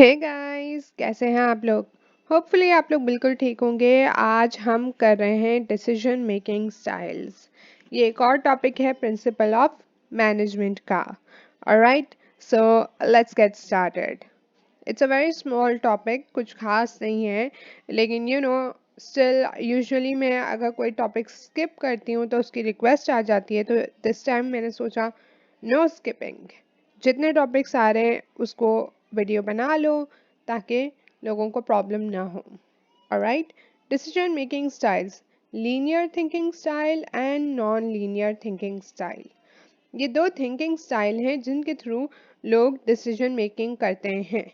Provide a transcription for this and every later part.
Hey guys, कैसे हैं आप लोग। होपफुली आप लोग बिल्कुल ठीक होंगे। आज हम कर रहे हैं डिसीजन मेकिंग स्टाइल्स। ये एक और टॉपिक है प्रिंसिपल ऑफ मैनेजमेंट का। Alright, so let's get started. It's a very small topic, कुछ खास नहीं है, लेकिन स्टिल यूजुअली मैं अगर कोई टॉपिक स्किप करती हूँ तो उसकी रिक्वेस्ट आ जाती है। तो दिस टाइम मैंने सोचा नो स्किपिंग, जितने टॉपिक्स आ रहे हैं उसको वीडियो बना लो ताकि लोगों को प्रॉब्लम ना हो। Alright, decision making styles, linear thinking style and non linear thinking style. ये दो थिंकिंग स्टाइल हैं जिनके थ्रू लोग डिसीजन मेकिंग करते हैं।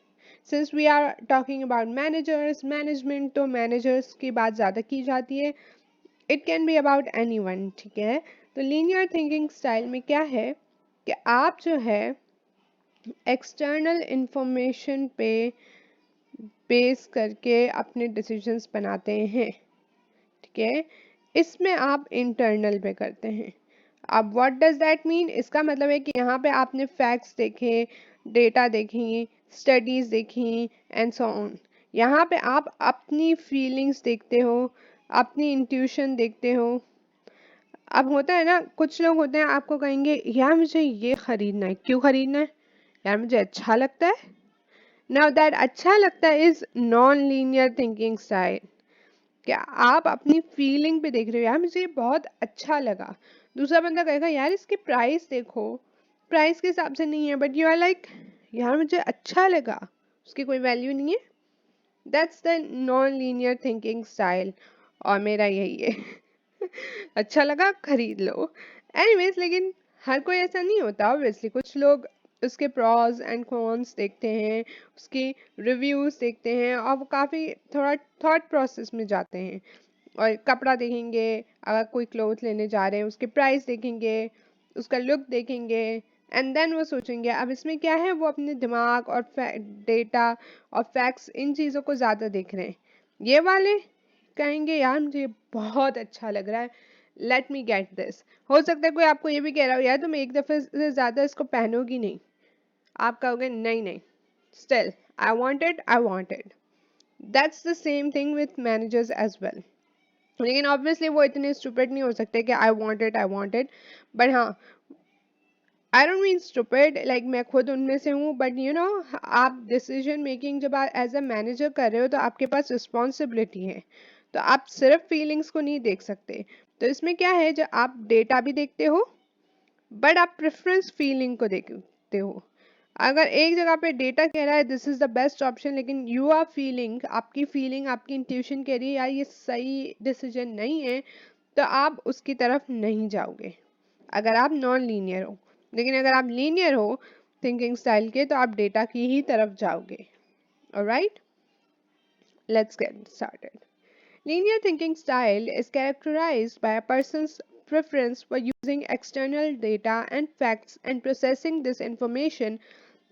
Since we are talking about managers, management, तो मैनेजर्स की बात ज़्यादा की जाती है। It can be about anyone, ठीक है। तो लीनियर थिंकिंग स्टाइल में क्या है कि आप जो है एक्सटर्नल इंफॉर्मेशन पे बेस करके अपने डिसीजंस बनाते हैं, ठीक है। इसमें आप इंटरनल पे करते हैं। अब व्हाट डज दैट मीन, इसका मतलब है कि यहाँ पे आपने फैक्ट्स देखे, डेटा देखी, स्टडीज देखी एंड सो ऑन। यहाँ पे आप अपनी फीलिंग्स देखते हो, अपनी इंट्यूशन देखते हो। अब होता है ना, कुछ लोग होते हैं आपको कहेंगे यार मुझे ये खरीदना है। क्यों खरीदना है? यार मुझे अच्छा लगता है। नाउ दैट अच्छा लगता है is non linear thinking style. क्या आप अपनी फीलिंग पे देख रहे हो, यार मुझे ये बहुत अच्छा लगा। दूसरा बंदा कहेगा यार इसकी प्राइस देखो, प्राइस के हिसाब से नहीं है, बट यू आर लाइक यार मुझे अच्छा लगा, उसकी कोई वैल्यू नहीं है। That's the non linear thinking style, और मेरा यही है। अच्छा लगा खरीद लो। एनीवेज, लेकिन हर कोई ऐसा नहीं होता ऑब्वियसली। कुछ लोग उसके प्रॉस एंड कॉन्स देखते हैं, उसकी रिव्यूज देखते हैं, और वो काफ़ी थोड़ा थॉट प्रोसेस में जाते हैं और कपड़ा देखेंगे। अगर कोई क्लोथ लेने जा रहे हैं उसके प्राइस देखेंगे, उसका लुक देखेंगे, एंड देन वो सोचेंगे अब इसमें क्या है। वो अपने दिमाग और डेटा और फैक्ट्स, इन चीज़ों को ज़्यादा देख रहे हैं। ये वाले कहेंगे यार मुझे बहुत अच्छा लग रहा है, लेट मी गेट दिस। हो सकता है कोई आपको ये भी कह रहा हो यार तुम एक दफ़े से ज़्यादा इसको पहनोगी नहीं। आप कहोगे नहीं नहीं, still I wanted. That's the same thing with managers as well. लेकिन ऑब्वियसली वो इतने स्टूपिड नहीं हो सकते कि आई वांटेड। बट हाँ, I don't mean stupid like मैं खुद उनमें से हूँ, बट आप डिसीजन मेकिंग जब आप एज अ मैनेजर कर रहे हो तो आपके पास रिस्पॉन्सिबिलिटी है। तो आप सिर्फ फीलिंग्स को नहीं देख सकते। तो इसमें क्या है, जब आप डेटा भी देखते हो बट आप प्रेफरेंस फीलिंग को देखते हो। अगर एक जगह पे डेटा कह रहा है this is the best option, लेकिन यू आर फीलिंग, आपकी फीलिंग, आपकी इंट्यूशन कह रही है यार ये सही डिसीजन नहीं है, तो आप उसकी तरफ नहीं जाओगे अगर आप नॉन लीनियर हो। लेकिन अगर आप लीनियर हो थिंकिंग स्टाइल के, तो आप डेटा की ही तरफ जाओगे। Alright, let's get started. Linear thinking style is characterized by a person's preference for using external data and facts and processing this information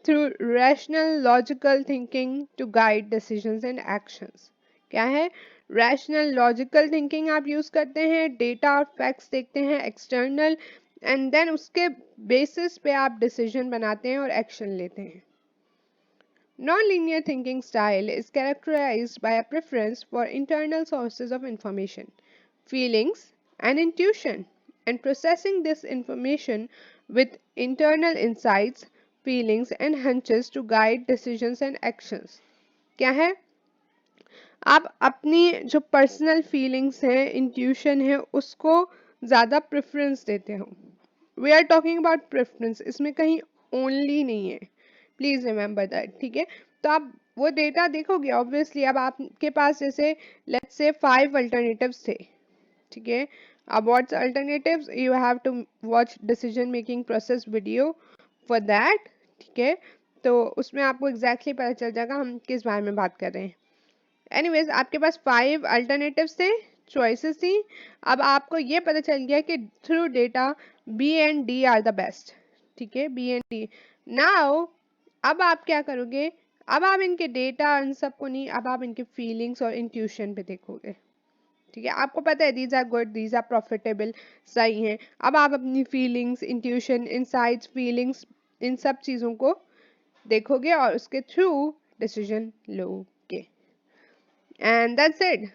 through rational logical thinking to guide decisions and actions. क्या है? Rational logical thinking आप use करते हैं, data और facts देखते हैं external, and then उसके basis पे आप डिसीजन बनाते हैं और एक्शन लेते हैं। Non-linear thinking style is characterized by a preference for internal sources of information, feelings, and intuition, and processing this information with internal insights, feelings, and hunches to guide decisions and actions. क्या है? आप अपनी जो personal feelings हैं, intuition है, उसको ज़्यादा preference देते हो। We are talking about preference, इसमें कहीं ओनली नहीं है, प्लीज रिमेंबर दैट, ठीक है। तो आप वो डेटा देखोगे ऑब्वियसली। अब आपके पास जैसे लेट्स से 5 अल्टरनेटिव्स थे, ठीक है। अब what's alternatives, you have to watch decision making process video for that, ठीक है। तो उसमें आपको एग्जैक्टली पता चल जाएगा हम किस बारे में बात कर रहे हैं। एनीवेज, आपके पास 5 अल्टरनेटिव्स थे, चॉइसेस थी। अब आपको ये पता चल गया कि through data B and D are the best, ठीक है, बी एंड डी। नाउ अब आप क्या करोगे? अब आप इनके डेटा इन सबको नहीं, अब आप इनके फीलिंग्स और इंट्यूशन पे देखोगे, ठीक है। आपको पता है these are good, these are profitable, सही हैं। अब आप अपनी फीलिंग्स, इंट्यूशन, इनसाइट्स, फीलिंग्स, इन सब चीज़ों को देखोगे और उसके थ्रू डिसीजन लोगे। And that's it.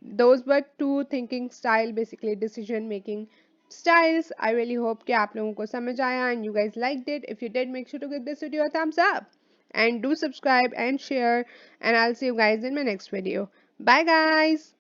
Those were two thinking style, basically decision making styles. I really hope कि आप लोगों को समझ आया and you guys liked it. If you did, make sure to give this video a thumbs up and do subscribe and share. And I'll see you guys in my next video. Bye guys.